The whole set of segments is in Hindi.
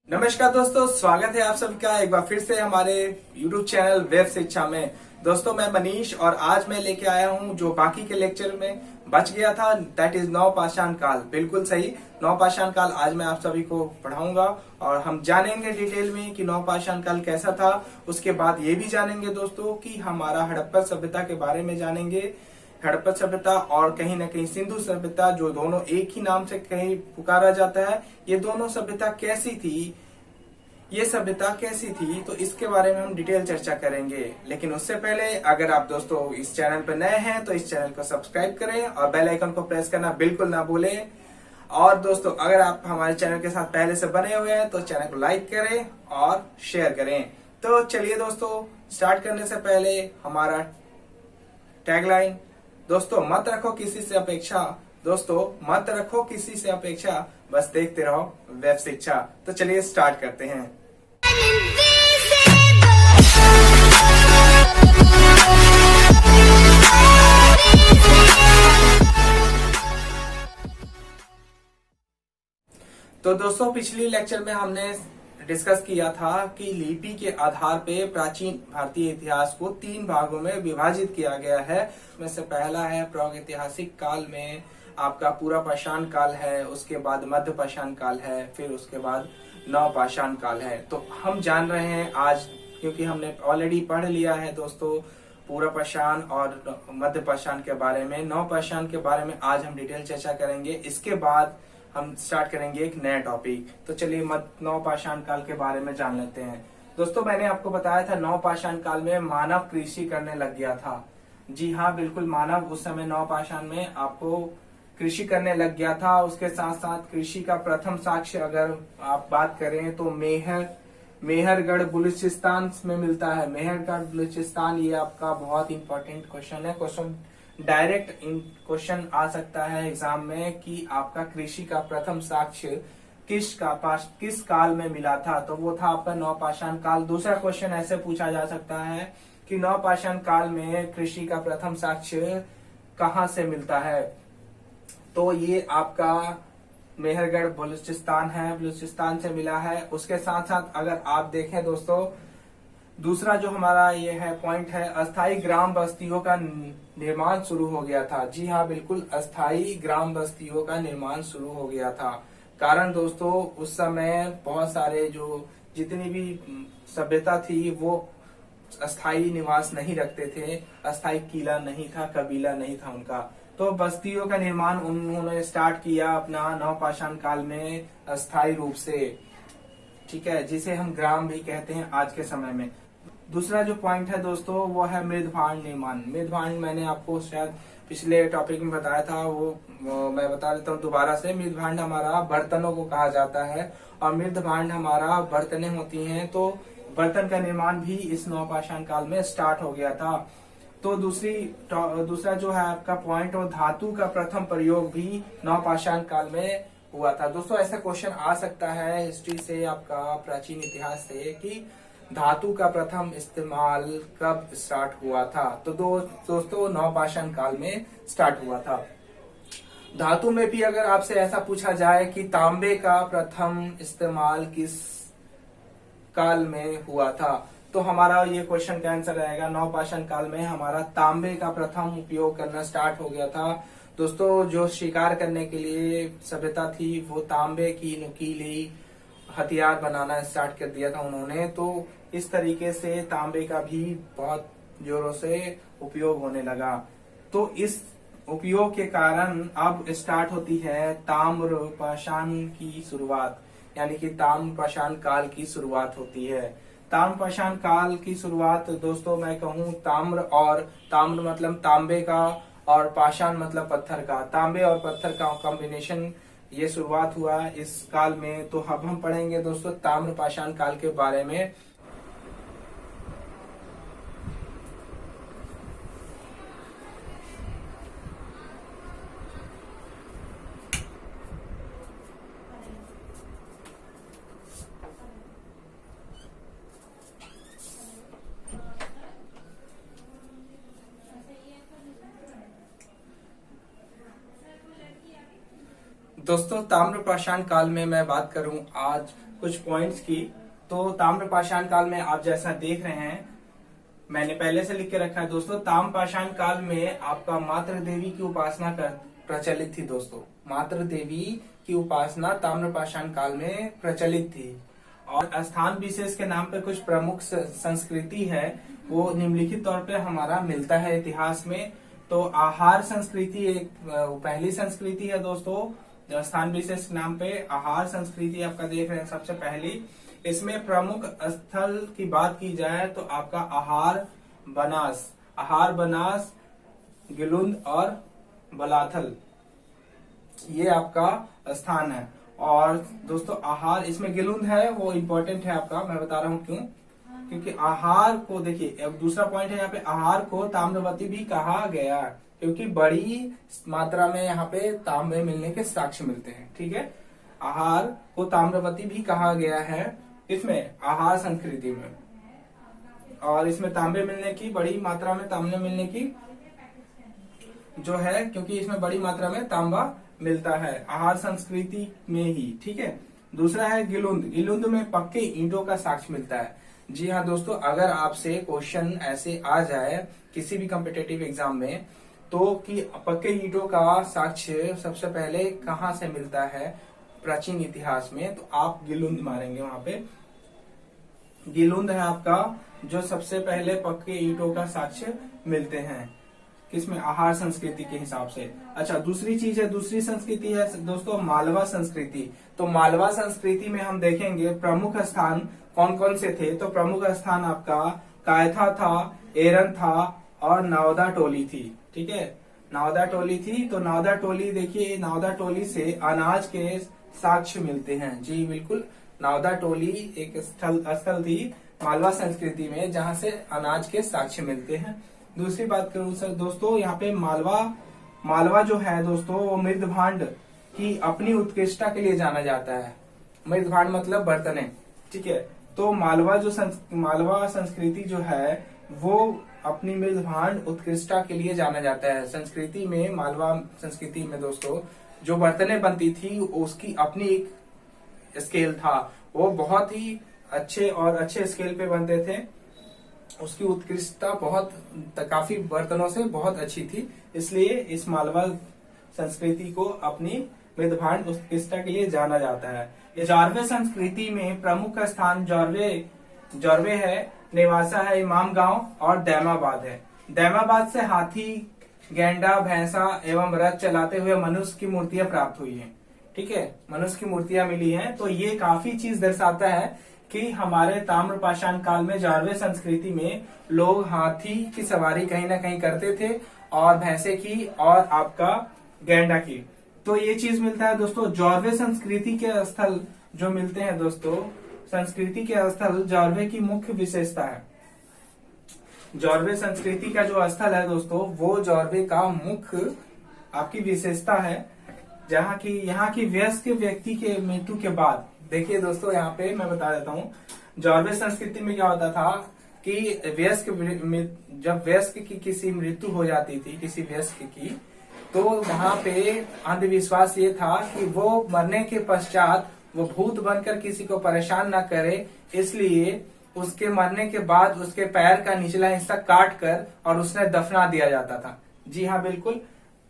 नमस्कार दोस्तों, स्वागत है आप सभी का एक बार फिर से हमारे YouTube चैनल वेब शिक्षा में। दोस्तों मैं मनीष और आज मैं लेके आया हूँ जो बाकी के लेक्चर में बच गया था, दैट इज नवपाषाण काल। बिल्कुल सही, नवपाषाण काल आज मैं आप सभी को पढ़ाऊंगा और हम जानेंगे डिटेल में कि नवपाषाण काल कैसा था। उसके बाद ये भी जानेंगे दोस्तों कि हमारा हड़प्पा सभ्यता के बारे में जानेंगे। हड़प्पा सभ्यता और कहीं न कहीं सिंधु सभ्यता, जो दोनों एक ही नाम से कहीं पुकारा जाता है, ये दोनों सभ्यता कैसी थी, ये सभ्यता कैसी थी, तो इसके बारे में हम डिटेल चर्चा करेंगे। लेकिन उससे पहले अगर आप दोस्तों इस चैनल पर नए हैं तो इस चैनल को सब्सक्राइब करें और बेल आइकन को प्रेस करना बिल्कुल ना भूलें। और दोस्तों अगर आप हमारे चैनल के साथ पहले से बने हुए हैं तो चैनल को लाइक करें और शेयर करें। तो चलिए दोस्तों, स्टार्ट करने से पहले हमारा टैगलाइन, दोस्तों मत रखो किसी से अपेक्षा, दोस्तों मत रखो किसी से अपेक्षा, बस देखते रहो वेब शिक्षा। तो चलिए स्टार्ट करते हैं। तो दोस्तों पिछली लेक्चर में हमने डिस्कस किया था कि लिपि के आधार पे प्राचीन भारतीय इतिहास को 3 भागों में विभाजित किया गया है। उसमें से पहला है प्रागैतिहासिक काल में आपका पूरा पाषाण काल है, उसके बाद मध्य पाषाण काल है, फिर उसके बाद नवपाषाण काल है। तो हम जान रहे हैं आज, क्योंकि हमने ऑलरेडी पढ़ लिया है दोस्तों पूरा पाषाण और मध्य पाषाण के बारे में। नवपाषाण के बारे में आज हम डिटेल चर्चा करेंगे। इसके बाद हम स्टार्ट करेंगे एक नया टॉपिक। तो चलिए नवपाषाण काल के बारे में जान लेते हैं। दोस्तों मैंने आपको बताया था नवपाषाण काल में मानव कृषि करने लग गया था। जी हाँ, बिल्कुल, मानव उस समय नवपाषाण में आपको कृषि करने लग गया था। उसके साथ साथ कृषि का प्रथम साक्ष्य अगर आप बात करें तो मेहरगढ़ बलूचिस्तान में मिलता है। मेहरगढ़ बलूचिस्तान, ये आपका बहुत इंपॉर्टेंट क्वेश्चन है। क्वेश्चन डायरेक्ट क्वेश्चन आ सकता है एग्जाम में कि आपका कृषि का प्रथम साक्ष्य किस काल में मिला था, तो वो था आपका नवपाषाण काल। दूसरा क्वेश्चन ऐसे पूछा जा सकता है कि नवपाषाण काल में कृषि का प्रथम साक्ष्य कहाँ से मिलता है, तो ये आपका मेहरगढ़ बलूचिस्तान है, बलूचिस्तान से मिला है। उसके साथ साथ अगर आप देखें दोस्तों, दूसरा जो हमारा ये है पॉइंट है, अस्थाई ग्राम बस्तियों का निर्माण शुरू हो गया था। जी हाँ, बिल्कुल, अस्थाई ग्राम बस्तियों का निर्माण शुरू हो गया था। कारण दोस्तों उस समय बहुत सारे जो जितनी भी सभ्यता थी वो अस्थाई निवास नहीं रखते थे, अस्थाई किला नहीं था, कबीला नहीं था उनका। तो बस्तियों का निर्माण उन्होंने स्टार्ट किया अपना नवपाषाण काल में अस्थाई रूप से, ठीक है, जिसे हम ग्राम भी कहते हैं आज के समय में। दूसरा जो पॉइंट है दोस्तों वो है मृदभांड निर्माण। मृदभांड मैंने आपको शायद पिछले टॉपिक में बताया था, वो मैं बता देता हूँ दोबारा से। मृदभांड हमारा बर्तनों को कहा जाता है और मृदभांड हमारा बर्तनें होती हैं, तो बर्तन का निर्माण भी इस नवपाषाण काल में स्टार्ट हो गया था। तो दूसरा जो है आपका पॉइंट, वो धातु का प्रथम प्रयोग भी नवपाषाण काल में हुआ था। दोस्तों ऐसा क्वेश्चन आ सकता है हिस्ट्री से, आपका प्राचीन इतिहास से, कि धातु का प्रथम इस्तेमाल कब स्टार्ट हुआ था, तो दोस्तों नवपाषाण काल में स्टार्ट हुआ था। धातु में भी अगर आपसे ऐसा पूछा जाए कि तांबे का प्रथम इस्तेमाल किस काल में हुआ था, तो हमारा ये क्वेश्चन का आंसर रहेगा नवपाषाण काल में हमारा तांबे का प्रथम उपयोग करना स्टार्ट हो गया था। दोस्तों जो शिकार करने के लिए सभ्यता थी वो तांबे की नुकीली हथियार बनाना स्टार्ट कर दिया था उन्होंने। तो इस तरीके से तांबे का भी बहुत जोरों से उपयोग होने लगा। तो इस उपयोग के कारण अब स्टार्ट होती है ताम्रपाषाण की शुरुआत, यानी कि ताम्रपाषाण काल की शुरुआत होती है। ताम्रपाषाण काल की शुरुआत दोस्तों मैं कहूँ ताम्र मतलब तांबे का और पाषाण मतलब पत्थर का, तांबे और पत्थर का कॉम्बिनेशन, ये शुरुआत हुआ इस काल में। तो अब हम पढ़ेंगे दोस्तों ताम्रपाषाण काल के बारे में। दोस्तों ताम्रपाषाण काल में मैं बात करूं आज, कुछ पॉइंट्स की। तो ताम्रपाषाण काल में आप जैसा देख रहे हैं, मैंने पहले से लिख के रखा है दोस्तों, ताम्रपाषाण काल में आपका मातृ देवी की उपासना प्रचलित थी दोस्तों। मातृ देवी की उपासना ताम्रपाषाण काल में प्रचलित थी। और स्थान विशेष के नाम पे कुछ प्रमुख संस्कृति है, वो निम्नलिखित तौर पे हमारा मिलता है इतिहास में। तो आहार संस्कृति एक पहली संस्कृति है दोस्तों। स्थान विशेष के नाम पे आहार संस्कृति आपका देख रहे हैं सबसे पहली। इसमें प्रमुख स्थल की बात की जाए तो आपका आहार बनास, गिलुंद और बलाथल, ये आपका स्थान है। और दोस्तों आहार, इसमें गिलुंद है वो इम्पोर्टेंट है आपका, मैं बता रहा हूँ क्यों। क्योंकि आहार को देखिए, अब दूसरा पॉइंट है यहाँ पे, आहार को ताम्रवती भी कहा गया क्योंकि बड़ी मात्रा में यहाँ पे तांबे मिलने के साक्ष्य मिलते हैं। ठीक है, आहार को ताम्रवती भी कहा गया है इसमें आहार संस्कृति में। और इसमें तांबे मिलने की, बड़ी मात्रा में तांबे मिलने की जो है, क्योंकि इसमें बड़ी मात्रा में तांबा मिलता है आहार संस्कृति में ही। ठीक है, दूसरा है गिलुंद। गिलुंद में पक्के ईंटों का साक्ष्य मिलता है। जी हाँ दोस्तों, अगर आपसे क्वेश्चन ऐसे आ जाए किसी भी कॉम्पिटिटिव एग्जाम में, तो कि पक्के ईंटों का साक्ष्य सबसे पहले कहाँ से मिलता है प्राचीन इतिहास में, तो आप गिलुंद मारेंगे वहां पे। गिलुंद है आपका जो सबसे पहले पक्के ईंटों का साक्ष्य मिलते हैं, किसमें, आहार संस्कृति के हिसाब से। अच्छा, दूसरी चीज है, दूसरी संस्कृति है दोस्तों मालवा संस्कृति। तो मालवा संस्कृति में हम देखेंगे प्रमुख स्थान कौन कौन से थे। तो प्रमुख स्थान आपका कायथा था, एरन था और नावदा टोली थी। ठीक है, नावदा टोली थी। तो नावदा टोली देखिए, नावदा टोली से अनाज के साक्ष्य मिलते हैं। जी बिल्कुल, नावदा टोली एक स्थल थी मालवा संस्कृति में जहां से अनाज के साक्ष्य मिलते हैं। दूसरी बात करूं सर दोस्तों, यहाँ पे मालवा जो है दोस्तों, वो मृद भांड की अपनी उत्कृष्टता के लिए जाना जाता है। मृद भांड मतलब बर्तने। ठीक है, तो मालवा संस्कृति जो है वो अपनी मृद भांड उत्कृष्टता के लिए जाना जाता है। संस्कृति में, मालवा संस्कृति में दोस्तों जो बर्तने बनती थी उसकी अपनी एक स्केल था, वो बहुत ही अच्छे स्केल पे बनते थे। उसकी उत्कृष्टता काफी बर्तनों से बहुत अच्छी थी, इसलिए इस मालवा संस्कृति को अपनी मृदभांड उत्कृष्टता के लिए जाना जाता है। जारवे संस्कृति में प्रमुख स्थान जारवे है, नेवासा है, इमाम गांव और दैमाबाद है। दैमाबाद से हाथी, गैंडा, भैंसा एवं रथ चलाते हुए मनुष्य की मूर्तियां प्राप्त हुई हैं। ठीक है, मनुष्य की मूर्तियां मिली हैं। तो ये काफी चीज दर्शाता है कि हमारे ताम्रपाषाण काल में जारवे संस्कृति में लोग हाथी की सवारी कहीं ना कहीं करते थे और भैंसे की और आपका गैंडा की। तो ये चीज मिलता है दोस्तों। जारवे संस्कृति के स्थल जो मिलते हैं दोस्तों, संस्कृति के स्थल जारवे की मुख्य विशेषता है। जारवे संस्कृति का जो स्थल है दोस्तों, वो जारवे का मुख्य आपकी विशेषता है, जहाँ की वयस्क व्यक्ति के मृत्यु के बाद, देखिए दोस्तों यहाँ पे मैं बता देता हूँ, जारवे संस्कृति में क्या होता था कि जब वयस्क की किसी मृत्यु हो जाती थी, किसी वयस्क की, तो वहां पे अंधविश्वास ये था कि वो मरने के पश्चात वो भूत बनकर किसी को परेशान न करे, इसलिए उसके मरने के बाद उसके पैर का निचला हिस्सा काट कर और उसने दफना दिया जाता था। जी हाँ बिल्कुल,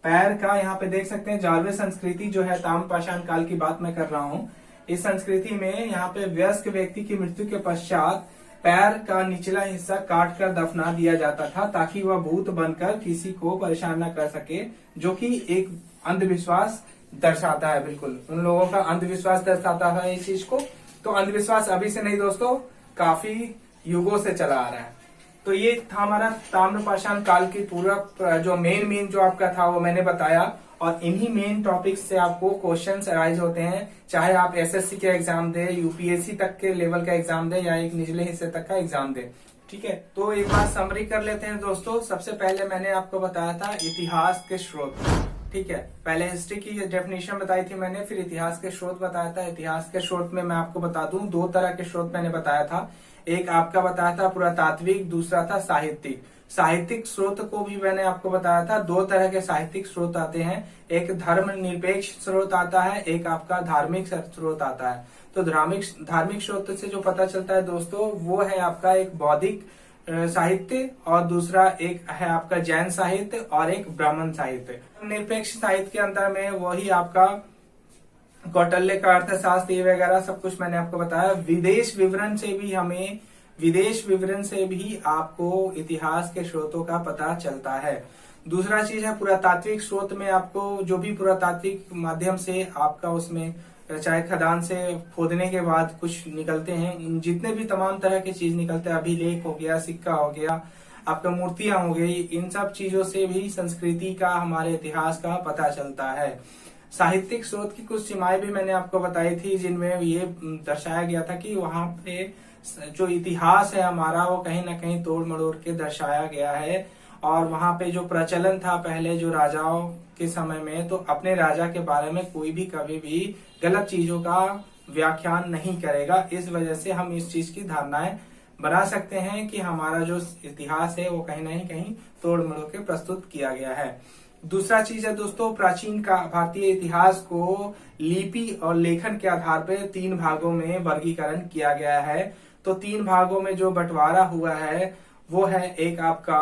पैर का, यहाँ पे देख सकते हैं जारवे संस्कृति जो है, ताम्रपाषाण काल की बात मैं कर रहा हूँ। इस संस्कृति में यहाँ पे वयस्क व्यक्ति की मृत्यु के पश्चात पैर का निचला हिस्सा काट कर दफना दिया जाता था, ताकि वह भूत बनकर किसी को परेशान न कर सके, जो कि एक अंधविश्वास दर्शाता है। बिल्कुल उन लोगों का अंधविश्वास दर्शाता है इस चीज को। तो अंधविश्वास अभी से नहीं दोस्तों, काफी युगों से चला आ रहा है। तो ये था हमारा ताम्रपाषाण काल की पूरा जो मेन जो आपका था वो मैंने बताया। और इन्हीं मेन टॉपिक्स से आपको क्वेश्चंस अराइज होते हैं, चाहे आप एसएससी के एग्जाम दे, यूपीएससी तक के लेवल का एग्जाम दे या एक निचले हिस्से तक का एग्जाम दे। ठीक है, तो एक बार समरी कर लेते हैं दोस्तों। सबसे पहले मैंने आपको बताया था इतिहास के स्रोत। ठीक है, पहले हिस्ट्री की डेफिनेशन बताई थी मैंने, फिर इतिहास के स्रोत बताया था। इतिहास के स्रोत में मैं आपको बता दूं, दो तरह के स्रोत मैंने बताया था। एक आपका बताया था पुरातात्विक, दूसरा था साहित्यिक। साहित्यिक स्रोत को भी मैंने आपको बताया था, दो तरह के साहित्यिक स्रोत आते हैं। एक धर्म निरपेक्ष स्रोत आता है, एक आपका धार्मिक स्रोत आता है। तो धार्मिक स्रोत से जो पता चलता है दोस्तों, वो है आपका एक बौद्धिक साहित्य, और दूसरा एक है आपका जैन साहित्य, और एक ब्राह्मण साहित्य। निरपेक्ष साहित्य के अंदर में वही आपका कौटिल्य का अर्थशास्त्र ये वगैरह सब कुछ मैंने आपको बताया। विदेश विवरण से भी आपको इतिहास के स्रोतों का पता चलता है। दूसरा चीज है पुरातात्विक स्रोत में आपको जो भी पुरातात्विक माध्यम से आपका उसमें चाहे खदान से खोदने के बाद कुछ निकलते हैं, जितने भी तमाम तरह के चीज निकलते हैं, अभिलेख हो गया, सिक्का हो गया, आपका मूर्तियां हो गई, इन सब चीजों से भी संस्कृति का, हमारे इतिहास का पता चलता है। साहित्यिक स्रोत की कुछ सीमाएं भी मैंने आपको बताई थी, जिनमें ये दर्शाया गया था कि वहां पे जो इतिहास है हमारा, वो कहीं ना कहीं तोड़ मड़ोड़ के दर्शाया गया है। और वहां पे जो प्रचलन था पहले जो राजाओं के समय में, तो अपने राजा के बारे में कोई भी कभी भी गलत चीजों का व्याख्यान नहीं करेगा। इस वजह से हम इस चीज की धारणाएं बना सकते हैं कि हमारा जो इतिहास है वो कहीं ना कहीं तोड़ मड़ोड़ के प्रस्तुत किया गया है। दूसरा चीज है दोस्तों, प्राचीन का भारतीय इतिहास को लिपि और लेखन के आधार पर 3 भागों में वर्गीकरण किया गया है। तो 3 भागों में जो बंटवारा हुआ है वो है, एक आपका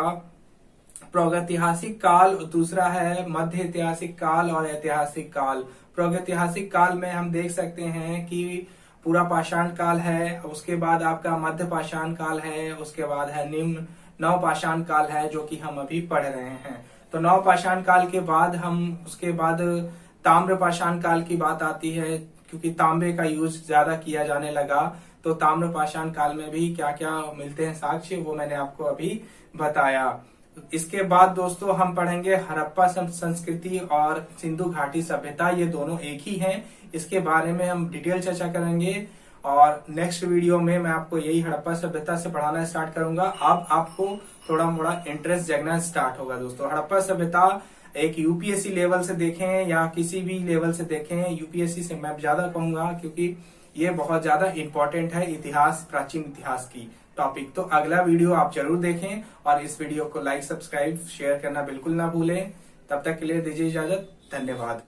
प्रागैतिहासिक काल, दूसरा है मध्य ऐतिहासिक काल, और ऐतिहासिक काल। प्रागैतिहासिक काल में हम देख सकते हैं कि पूरा पाषाण काल है, उसके बाद आपका मध्य पाषाण काल है, उसके बाद है निम्न नव पाषाण काल है, जो कि हम अभी पढ़ रहे हैं। तो नव पाषाण काल के बाद उसके बाद ताम्र पाषाण काल की बात आती है, क्योंकि तांबे का यूज ज्यादा किया जाने लगा। तो ताम्र पाषाण काल में भी क्या क्या मिलते हैं साक्ष्य, वो मैंने आपको अभी बताया। इसके बाद दोस्तों हम पढ़ेंगे हड़प्पा संस्कृति और सिंधु घाटी सभ्यता, ये दोनों एक ही हैं। इसके बारे में हम डिटेल चर्चा करेंगे, और नेक्स्ट वीडियो में मैं आपको यही हड़प्पा सभ्यता से पढ़ाना स्टार्ट करूंगा। अब आपको थोड़ा मोड़ा इंटरेस्ट जगना स्टार्ट होगा दोस्तों। हड़प्पा सभ्यता एक यूपीएससी लेवल से देखें या किसी भी लेवल से देखें, यूपीएससी से मैं ज्यादा कहूंगा, क्योंकि ये बहुत ज्यादा इंपॉर्टेंट है इतिहास, प्राचीन इतिहास की टॉपिक। तो अगला वीडियो आप जरूर देखें, और इस वीडियो को लाइक, सब्सक्राइब, शेयर करना बिल्कुल ना भूलें। तब तक के लिए दीजिए इजाजत, धन्यवाद।